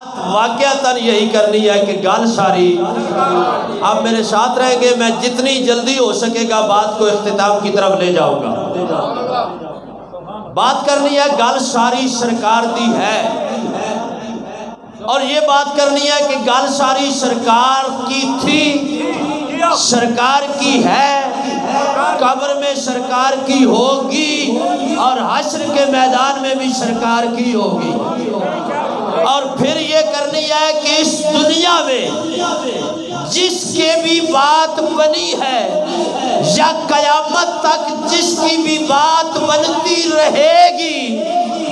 واقعتاً یہی کرنی ہے کہ گل ساری آپ میرے ساتھ رہیں گے، میں جتنی جلدی ہو سکے گا بات کو اختتام کی طرف لے جاؤں گا۔ بات کرنی ہے گل ساری سرکار دی ہے، اور یہ بات کرنی ہے کہ گل ساری سرکار کی تھی، سرکار کی ہے، قبر میں سرکار کی ہوگی، اور حشر کے میدان میں بھی سرکار کی ہوگی۔ اور پھر یہ کرنی ہے کہ اس دنیا میں جس کے بھی بات بنی ہے یا قیامت تک جس کی بھی بات بنتی رہے گی،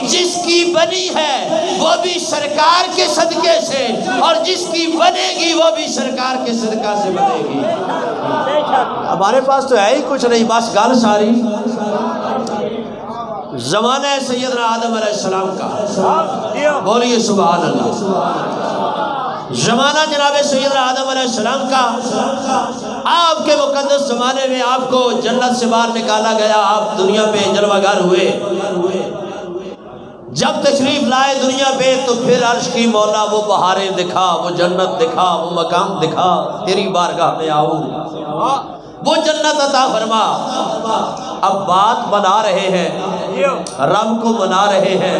جس کی بنی ہے وہ بھی سرکار کے صدقے سے، اور جس کی بنے گی وہ بھی سرکار کے صدقہ سے بنے گی۔ ہمارے پاس تو ہے ہی کچھ نہیں، بس گل ساری زمانہ ہے سیدنا آدم علیہ السلام کا، بولیے سبحان اللہ۔ زمانہ جناب سیدنا آدم علیہ السلام کا، آپ کے مقدس زمانے میں آپ کو جنت سے باہر نکالا گیا، آپ دنیا پہ جلوہ گر ہوئے۔ جب تشریف لائے دنیا پہ تو پھر عرش کی مولا وہ بہاریں دکھا، وہ جنت دکھا، وہ مقام دکھا، تیری بارگاہ میں آؤں، وہ جنت عطا فرما۔ اب بات بنا رہے ہیں، رب کو منا رہے ہیں،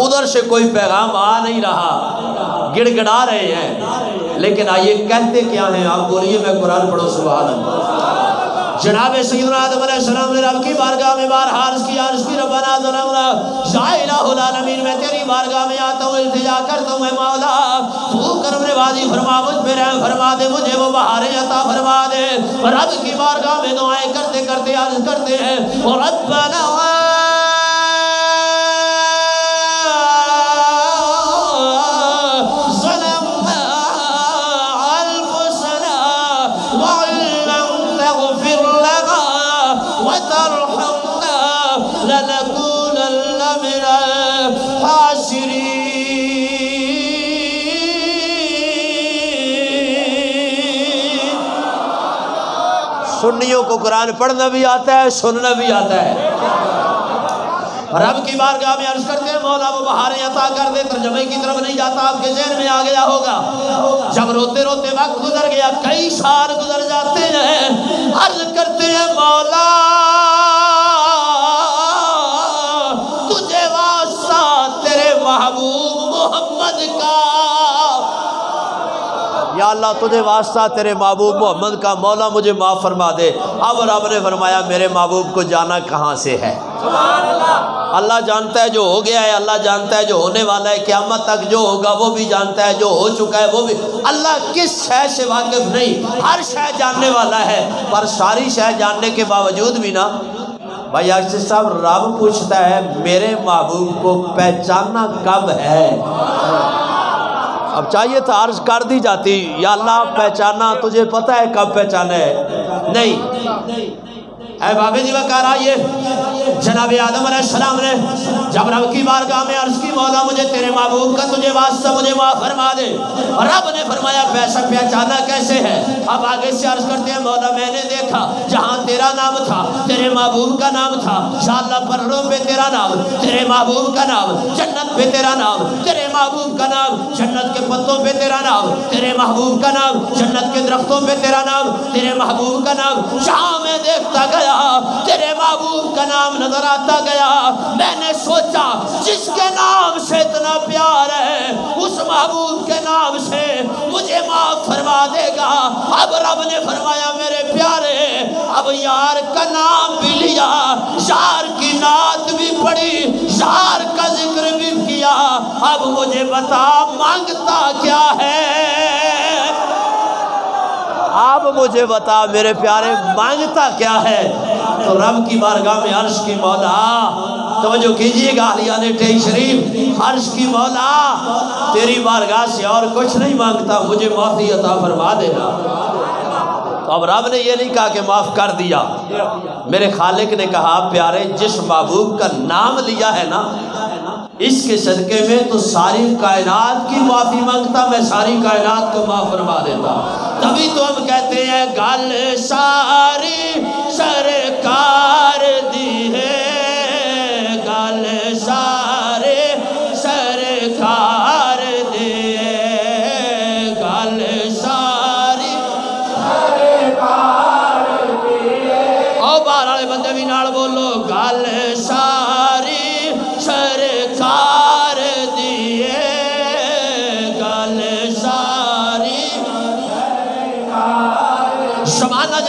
ادھر سے کوئی پیغام آ نہیں رہا، گڑ گڑا رہے ہیں، لیکن آئیے کہتے کیا ہیں آپ بولیے، میں قرآن پڑھو سبحان اللہ۔ جناب سیدنا آدم علیہ السلام نے رب کی بارگاہ میں بارہا عرض کیا، ربنا ظلمنا یا الہ العالمین، میں تیری بارگاہ میں آتا ہوں، التجا کرتا ہوں، اے مولا تو کرم نوازی فرما، مجھ پہ رحم فرما دے، مجھے وہ بہاریں عطا فرما دے۔ رب کی بارگاہ میں دعائیں کرتے کرتے عرض کرتے ہیں، ربنا سنیوں کو قرآن پڑھنا بھی آتا ہے، سننا بھی آتا ہے۔ رب کی بارگاہ میں عرض کرتے ہیں، مولا وہ بہاریں عطا کر دے۔ ترجمے کی طرف نہیں جاتا، آپ کے ذہن میں آ گیا ہوگا۔ جب روتے روتے وقت گزر گیا، کئی سال گزر جاتے ہیں، عرض کرتے ہیں مولا تجھے واسطہ تیرے محبوب محمد کا، یا اللہ تجھے واسطہ تیرے محبوب محمد کا، مولا مجھے معاف فرما دے۔ اب رب نے فرمایا میرے محبوب کو جانا کہاں سے ہے؟ اللہ جانتا ہے جو ہو گیا ہے، اللہ جانتا ہے جو ہونے والا ہے، قیامت تک جو ہوگا وہ بھی جانتا ہے، جو ہو چکا ہے وہ بھی۔ اللہ کس شے سے واقف نہیں، ہر شے جاننے والا ہے، پر ساری شے جاننے کے باوجود بھی نا بھائی عرشد صاحب، رب پوچھتا ہے میرے محبوب کو پہچاننا کب ہے؟ اب چاہیے تو عرض کر دی جاتی، یا اللہ پہچانا تجھے پتہ ہے کب پہچانا ہے؟ نہیں۔ اے بابے جی وقار آئیے، جناب آدم علیہ السلام نے جب رب کی بارگاہ میں عرض کی، مولا مجھے تیرے محبوب کا تجھے واسطہ مجھے معاف فرما دے۔ رب نے فرمایا پہچانا کیسے ہے؟ اب آگے سے عرض کرتے ہیں، مولا میں نے دیکھا جہاں تیرا نام تھا، تیرے محبوب کا نام تھا، انشاءاللہ پرڑوں پہ تیرا نام، تیرے محبوب کا نام، جنت پہ تیرا نام، تیرے محبوب کا نام، جنت کے پتوں پہ تیرا نام، تیرے محبوب کا نام، جنت کے درختوں پہ تیرا نام، تیرے محبوب کا نام، جہاں میں دیکھتا گیا تیرے محبوب کا نام نظر آتا گیا۔ میں نے سوچا جس کے نام سے اتنا پیار ہے اس محبوب کے نام سے مجھے معاف فرما دے گا۔ اب رب نے فرمایا میرے پیارے، اب یار کا نام بھی لیا، یار کی نعت بھی پڑھی، یار کا ذکر بھی کیا، اب مجھے بتا مانگتا کیا ہے؟ اب مجھے بتا میرے پیارے مانگتا کیا ہے؟ تو رب کی بارگاہ میں عرش کی مولا، توجہ کیجئے گا اہلیان ٹیئی شریف، عرش کی مولا تیری بارگاہ سے اور کچھ نہیں مانگتا، مجھے معافی عطا فرما دینا۔ تو اب رب نے یہ نہیں کہا کہ معاف کر دیا، میرے خالق نے کہا پیارے جس محبوب کا نام لیا ہے نا، اس کے صدقے میں تو ساری کائنات کی معافی مانگتا، میں ساری کائنات کو معاف فرما دیتا۔ تبھی تو ہم کہتے ہیں گل ساری سرکار دی ہے، گل سارے سرکار دی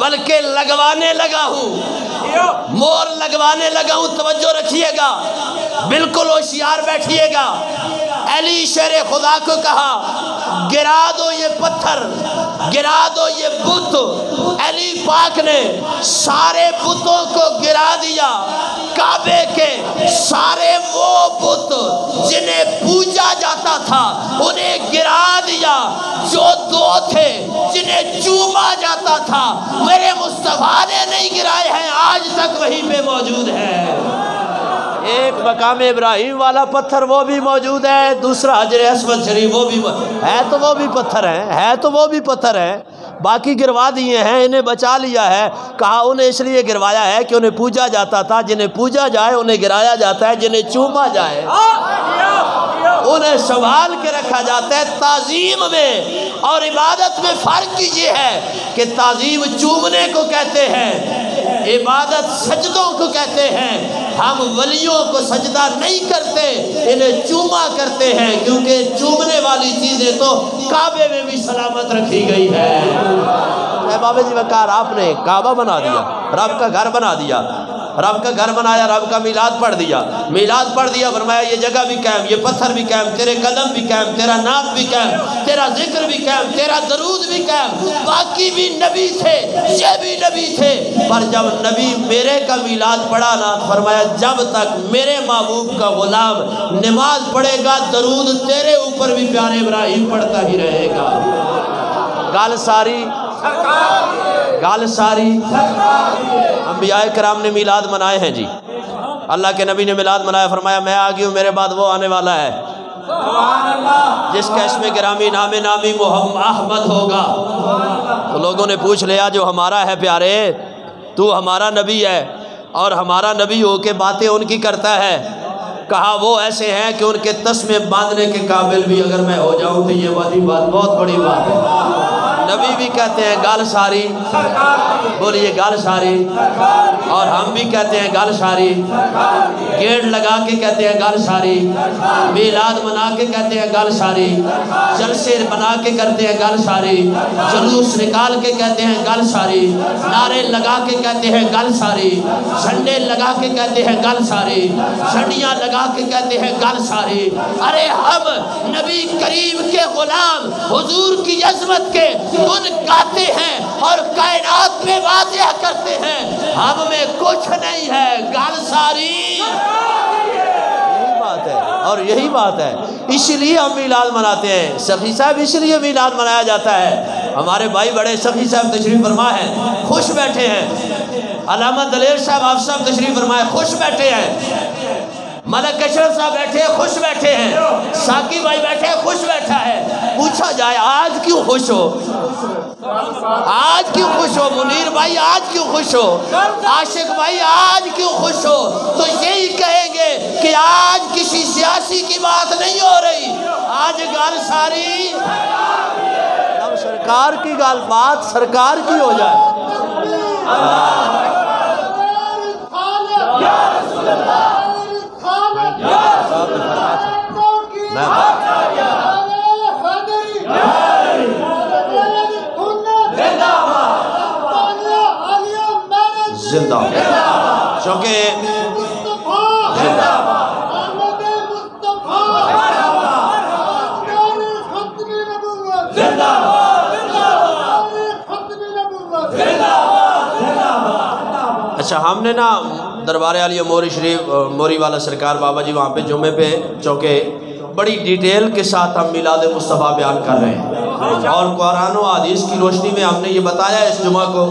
بلکہ لگوانے لگا ہوں، مور لگوانے لگا ہوں۔ توجہ رکھیے گا، بالکل ہوشیار بیٹھیے گا۔ علی شیر خدا کو کہا گرا دو یہ پتھر، گرا دو یہ بت۔ علی پاک نے سارے بتوں کو گرا دیا، کعبے کے سارے وہ بت جنہیں پوجا جاتا تھا انہیں گرا دیا، جو دو تھے جنہیں چوما جاتا تھا میرے مصطفیٰ نے نہیں گرائے ہیں، آج تک وہیں پہ موجود ہے۔ ایک مقام ابراہیم والا پتھر وہ بھی موجود ہے، دوسرا حجر اسود شریف وہ بھی ہے، تو وہ بھی پتھر ہیں، ہے تو وہ بھی پتھر ہیں، باقی گروا دیے ہیں، انہیں بچا لیا ہے۔ کہا انہیں اس لیے گروایا ہے کہ انہیں پوجا جاتا تھا، جنہیں پوجا جائے انہیں گرایا جاتا ہے، جنہیں چوما جائے انہیں سنبھال کے رکھا جاتا ہے۔ تعظیم میں اور عبادت میں فرق یہ ہے کہ تعظیم چومنے کو کہتے ہیں، عبادت سجدوں کو کہتے ہیں۔ ہم ولیوں کو سجدہ نہیں کرتے، انہیں چوما کرتے ہیں، کیونکہ چومنے والی چیزیں تو کعبے میں بھی سلامت رکھی گئی ہے۔ اے بابا جی وقار، آپ نے کعبہ بنا دیا، رب کا گھر بنا دیا، رب کا گھر بنایا، رب کا میلاد پڑھ دیا، میلاد پڑھ دیا، فرمایا یہ جگہ بھی قائم، یہ پتھر بھی قائم، تیرے قدم بھی قائم، تیرا نام بھی قائم، تیرا ذکر بھی قائم، تیرا درود بھی قائم۔ باقی بھی نبی تھے، یہ بھی نبی تھے، پر جب نبی میرے کا میلاد پڑھا نا، فرمایا جب تک میرے محبوب کا غلام نماز پڑھے گا درود تیرے اوپر بھی پیارے ابراہیم پڑھتا ہی رہے گا۔ گال ساری گال ساری انبیاء کرام نے میلاد منائے ہیں جی، اللہ کے نبی نے میلاد منایا، فرمایا میں آگئی ہوں، میرے بعد وہ آنے والا ہے جس کا اسم گرامی نام نامی محمد احمد ہوگا۔ تو لوگوں نے پوچھ لیا جو ہمارا ہے پیارے، تو ہمارا نبی ہے اور ہمارا نبی ہو کے باتیں ان کی کرتا ہے۔ کہا وہ ایسے ہیں کہ ان کے تسمے باندھنے کے قابل بھی اگر میں ہو جاؤں تو یہ والی بات بہت بڑی بات ہے۔ نبی بھی کہتے ہیں گال ساری، بولیے گال ساری، اور ہم بھی کہتے ہیں گال ساری، گیٹ لگا کے کہتے ہیں گال ساری، میلاد منا کے کہتے ہیں گال ساری، جلسے بنا کے کرتے ہیں گال ساری، جلوس نکال کے کہتے ہیں گال ساری، نعرے لگا کے کہتے ہیں گال ساری، جھنڈے لگا کے کہتے ہیں گال ساری، جھنڈیاں لگا کے کہتے ہیں گال ساری۔ ارے ہم نبی کریم کے غلام حضور کی عظمت کے گن گاتے ہیں اور کائنات میں واضح کرتے ہیں، ہم میں کچھ نہیں ہے، گال ساری۔ یہی بات ہے اور یہی بات ہے، اسی لیے ہم میلاد مناتے ہیں۔ سخی صاحب اس لیے میلاد منایا جاتا ہے، ہمارے بھائی بڑے سخی صاحب تشریف فرما ہیں، خوش بیٹھے ہیں، علامہ دلیر صاحب آپ صاحب تشریف فرمائے، خوش بیٹھے ہیں، ملک اشرف صاحب بیٹھے ہیں، خوش بیٹھے ہیں، ساقی بھائی بیٹھے ہیں، خوش بیٹھا ہے۔ پوچھا جائے آج کیوں خوش ہو، آج کیوں خوش ہو، منیر بھائی آج کیوں خوش ہو، عاشق بھائی آج کیوں خوش ہو، تو یہی کہیں گے کہ آج کسی سیاسی کی بات نہیں ہو رہی، آج گال ساری اب سرکار کی گال، بات سرکار کی ہو جائے۔ زندہ چونکہ اچھا ہم نے نا دربار عالیہ موری شریف موری والا سرکار بابا جی وہاں پہ جمعے پہ چونکہ بڑی ڈیٹیل کے ساتھ ہم میلاد مصطفیٰ بیان کر رہے ہیں، اور قرآن و حدیث کی روشنی میں ہم نے یہ بتایا اس جمعہ کو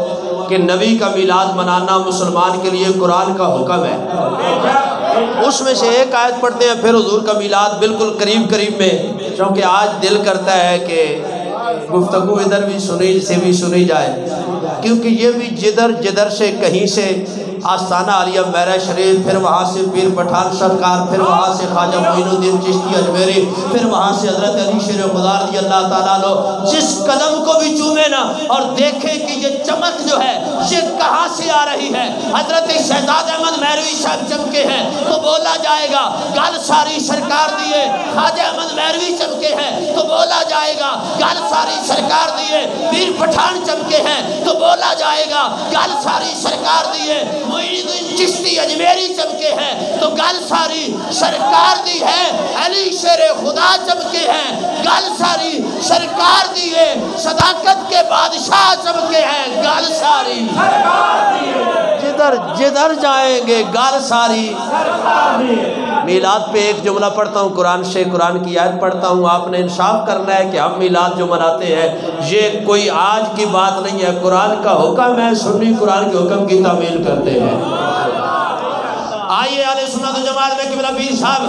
کہ نبی کا میلاد منانا مسلمان کے لیے قرآن کا حکم ہے۔ اس میں سے ایک آیت پڑھتے ہیں، پھر حضور کا میلاد بالکل قریب قریب میں، چونکہ آج دل کرتا ہے کہ گفتگو ادھر بھی سنی جائے، کیونکہ یہ بھی جدر سے کہیں سے آستانہ عالیہ میرا شریف، پھر وہاں سے پیر پٹھان سرکار، پھر وہاں سے خواجہ معین الدین چشتی اجمیری، پھر وہاں سے حضرت علی شیر خدا رضی اللہ تعالیٰ عنہ، جس قدم کو بھی چومے نا اور دیکھے کہ یہ چمک جو ہے یہ کہاں سے آ رہی ہے، حضرت شہزاد احمد مہروی صاحب چمکے ہیں تو بولا جائے گا گال ساری سرکار دیے، خواجہ احمد مہروی چمکے ہیں تو بولا جائے گا گل ساری سرکار دیے، پیر پٹھان چمکے ہیں تو بولا جائے گا گل ساری سرکار دیے، معین الدین چشتی اجمیری چمکے ہیں تو گل ساری سرکار دی ہے، علی شیر خدا چمکے ہیں گل ساری سرکار دی ہے، صداقت کے بادشاہ چمکے ہیں گل ساری جدھر جدھر جائیں گے گل ساری۔ میلاد پہ ایک جملہ پڑھتا ہوں، قرآن سے قرآن کی آیت پڑھتا ہوں، آپ نے انصاف کرنا ہے کہ ہم میلاد جو مناتے ہیں یہ کوئی آج کی بات نہیں ہے، قرآن کا حکم ہے، سنی قرآن کے حکم کی تعمیل کرتے ہیں۔ آئیے اہل سنت و جماعت میں قبلہ پیر صاحب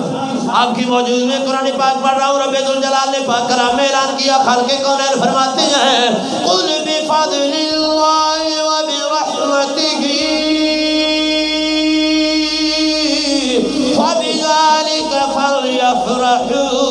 آپ کی موجود میں قرآن پاک پڑھ رہا ہوں، رب ذوالجلال نے پاک کلام میں اعلان کیا، خالق کونین فرماتے ہیں قل بفضل اللہ وبرحمتہ فبذلک فلیفرحوا۔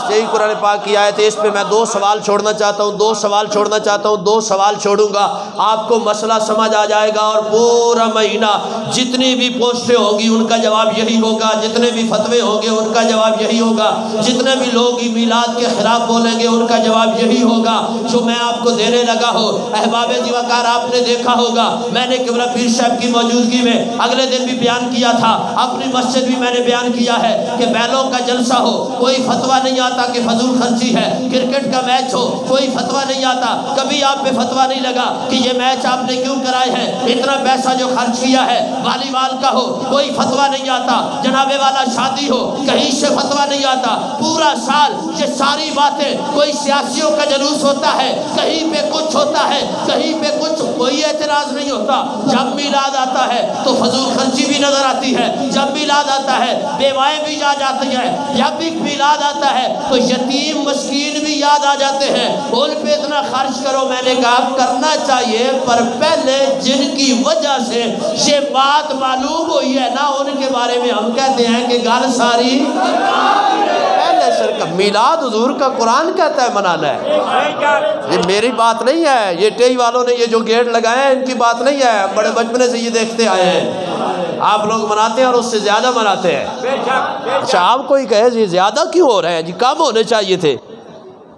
یہی قرآن پاک کی آیت ہے، اس پہ میں دو سوال چھوڑنا چاہتا ہوں، دو سوال چھوڑوں گا، آپ کو مسئلہ سمجھ آ جائے گا، اور پورا مہینہ جتنی بھی پوسٹیں ہوں گی ان کا جواب یہی ہوگا، جتنے بھی فتوے ہوں گے ان کا جواب یہی ہوگا، جتنے بھی لوگ میلاد کے خلاف بولیں گے ان کا جواب یہی ہوگا جو میں آپ کو دینے لگا ہوں۔ احباب دیوکار آپ نے دیکھا ہوگا، میں نے قبلہ پیر صاحب کی موجودگی میں اگلے دن بھی بیان کیا تھا، اپنی مسجد بھی میں نے بیان کیا ہے کہ بیلوں کا جلسہ ہو کوئی فتویٰ نہیں آتا کہ فضول خرچی ہے، کرکٹ کا میچ ہو کوئی فتویٰ نہیں آتا، کبھی آپ پہ فتویٰ نہیں لگا کہ یہ میچ آپ نے کیوں کرائے ہیں، اتنا پیسہ جو خرچ کیا ہے، والی بال کا ہو کوئی فتویٰ نہیں آتا، جناب والا شادی ہو کہیں سے فتویٰ نہیں آتا، پورا سال یہ ساری باتیں، کوئی سیاسیوں کا جلوس ہوتا ہے، کہیں پہ کچھ ہوتا ہے، کہیں پہ کچھ، کوئی اعتراض نہیں ہوتا۔ جب میلاد آتا ہے تو فضول خرچی بھی نظر آتی ہے، جب میلاد آتا ہے بیوائیں بھی آ جاتی ہیں، جب بھی میلاد آتا ہے تو یتیم مسکین بھی یاد آ جاتے ہیں، ان پہ اتنا خرچ کرو۔ میں نے کہا کرنا چاہیے، پر پہلے جن کی وجہ سے یہ بات معلوم ہوئی ہے نا ان کے بارے میں ہم کہتے ہیں کہ گل ساری پہلے سرکار۔ میلاد حضور کا قرآن کہتا ہے منانا ہے، یہ میری بات نہیں ہے، یہ ٹی والوں نے یہ جو گیٹ لگائے ہیں ان کی بات نہیں ہے، بڑے بچپنے سے یہ دیکھتے آئے ہیں، آپ لوگ مناتے ہیں اور اس سے زیادہ مناتے ہیں۔ اچھا آپ کوئی کہے یہ زیادہ کیوں ہو رہے ہیں جی، کم ہونے چاہیے تھے،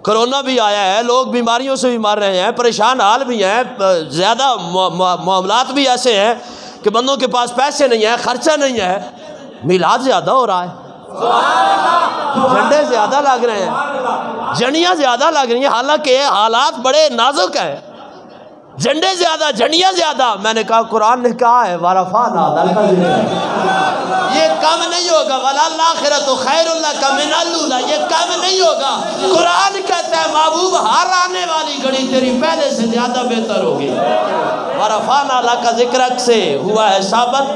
کرونا بھی آیا ہے، لوگ بیماریوں سے بھی مر رہے ہیں، پریشان حال بھی ہیں، زیادہ معاملات بھی ایسے ہیں کہ بندوں کے پاس پیسے نہیں ہیں، خرچہ نہیں ہے، میلاد زیادہ ہو رہا ہے، جھنڈے زیادہ لگ رہے ہیں، جھنڈیاں زیادہ لگ رہی ہیں، حالانکہ حالات بڑے نازک ہیں، جھنڈے زیادہ، جھنڈیاں زیادہ۔ میں نے کہا قرآن نے کہا ہے وَرَفَعْنَا لَكَ ذِكْرَكَ، یہ کم نہیں ہوگا، وَلَلْآخِرَةُ خَيْرٌ لَكَ مِنَ الْأُولَىٰ، یہ کم نہیں ہوگا۔ قرآن کہتا ہے محبوب ہر آنے والی گھڑی تیری پہلے سے زیادہ بہتر ہوگی۔ وَرَفَعْنَا لَكَ ذِكْرَكَ سے ہوا ہے ثابت،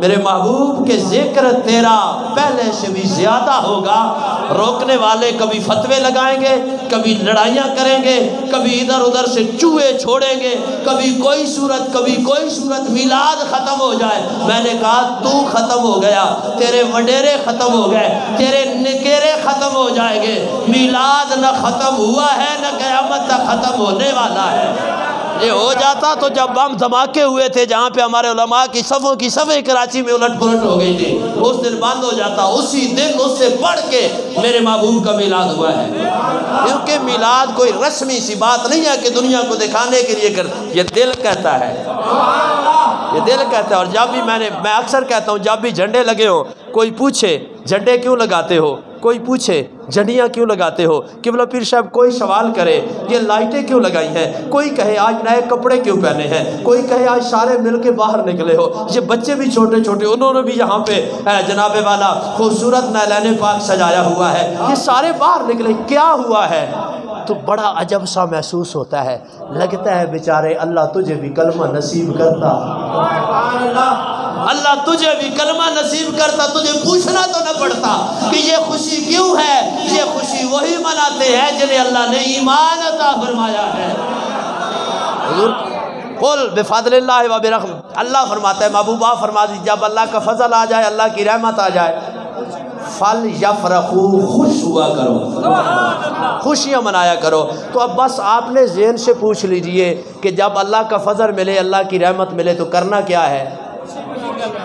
میرے محبوب کے ذکر تیرا پہلے سے بھی زیادہ ہوگا۔ روکنے والے کبھی فتوے لگائیں گے، کبھی لڑائیاں کریں گے، کبھی ادھر ادھر سے چوہے چھوڑیں گے، کبھی کوئی صورت کبھی کوئی صورت، میلاد ختم ہو جائے۔ میں نے کہا تو ختم ہو گیا، تیرے وڈیرے ختم ہو گئے، تیرے نکیرے ختم ہو جائیں گے، میلاد نہ ختم ہوا ہے نہ قیامت تک ختم ہونے والا ہے۔ یہ ہو جاتا تو جب بم دھماکے ہوئے تھے جہاں پہ ہمارے علماء کی صفوں کی صفیں کراچی میں الٹ پلٹ ہو گئی تھی، اس دن بند ہو جاتا، اسی دن اس سے بڑھ کے میرے محبوب کا میلاد ہوا ہے، کیونکہ میلاد کوئی رسمی سی بات نہیں ہے کہ دنیا کو دکھانے کے لیے یہ دل کہتا ہے، یہ دل کہتا ہے۔ اور جب بھی میں اکثر کہتا ہوں جب بھی جھنڈے لگے ہوں کوئی پوچھے جھنڈے کیوں لگاتے ہو، کوئی پوچھے جھنڈیاں کیوں لگاتے ہو، قبلہ پیر صاحب کوئی سوال کرے یہ لائٹیں کیوں لگائی ہیں، کوئی کہے آج نئے کپڑے کیوں پہنے ہیں، کوئی کہے آج سارے مل کے باہر نکلے ہو، یہ بچے بھی چھوٹے چھوٹے انہوں نے بھی یہاں پہ جناب والا خوبصورت نعلین پاک سجایا ہوا ہے، یہ سارے باہر نکلے، کیا ہوا ہے؟ تو بڑا عجب سا محسوس ہوتا ہے، لگتا ہے بیچارے اللہ تجھے بھی کلمہ نصیب کرتا، اللہ تجھے بھی کلمہ نصیب کرتا، تجھے پوچھنا تو نہ پڑتا کہ یہ خوشی کیوں ہے، یہ خوشی وہی مناتے ہیں جنہیں اللہ نے ایمان عطا فرمایا ہے۔ حضور قل بفضل اللہ وبرحمتہ، اللہ فرماتا ہے محبوبہ فرما دی جب اللہ کا فضل آ جائے، اللہ کی رحمت آ جائے، فَلْيَفْرَحُوا، خوش ہوا کرو، خوشیاں منایا کرو۔ تو اب بس آپ نے ذہن سے پوچھ لیجئے کہ جب اللہ کا فضل ملے، اللہ کی رحمت ملے تو کرنا کیا ہے؟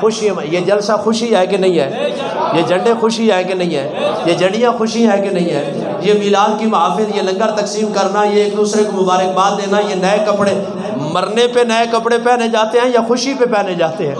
خوشی یہ جلسہ خوشی ہے کہ نہیں ہے؟ یہ جھنڈے خوشی ہے کہ نہیں ہے؟ یہ جھنڈیاں خوشی ہے کہ نہیں ہے؟ یہ میلاد کی محافل، یہ لنگر تقسیم کرنا، یہ ایک دوسرے کو مبارکباد دینا، یہ نئے کپڑے، مرنے پہ نئے کپڑے پہنے جاتے ہیں یا خوشی پہ پہنے جاتے ہیں؟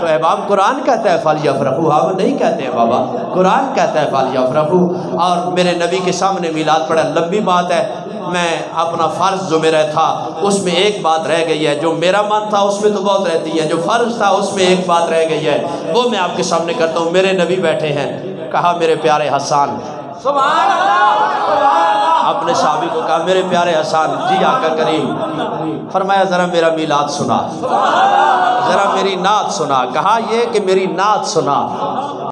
تو احباب قرآن کہتا ہے فَلْيَفْرَحُوا، ہم نہیں کہتے ہیں بابا، قرآن کہتا ہے فَلْيَفْرَحُوا۔ اور میرے نبی کے سامنے میلاد پڑھا، لمبی بات ہے، میں اپنا فرض جو میرا تھا اس میں ایک بات رہ گئی ہے، جو میرا من تھا اس میں تو بہت رہتی ہے، جو فرض تھا اس میں ایک بات رہ گئی ہے، وہ میں آپ کے سامنے کرتا ہوں۔ میرے نبی بیٹھے ہیں، کہا میرے پیارے حسان، سبحان اللہ، اپنے صحابی کو کہا میرے پیارے حسان، جی آقا کریم، فرمایا ذرا میرا میلاد سنا، ذرا میری نعت سنا، کہا یہ کہ میری نعت سنا۔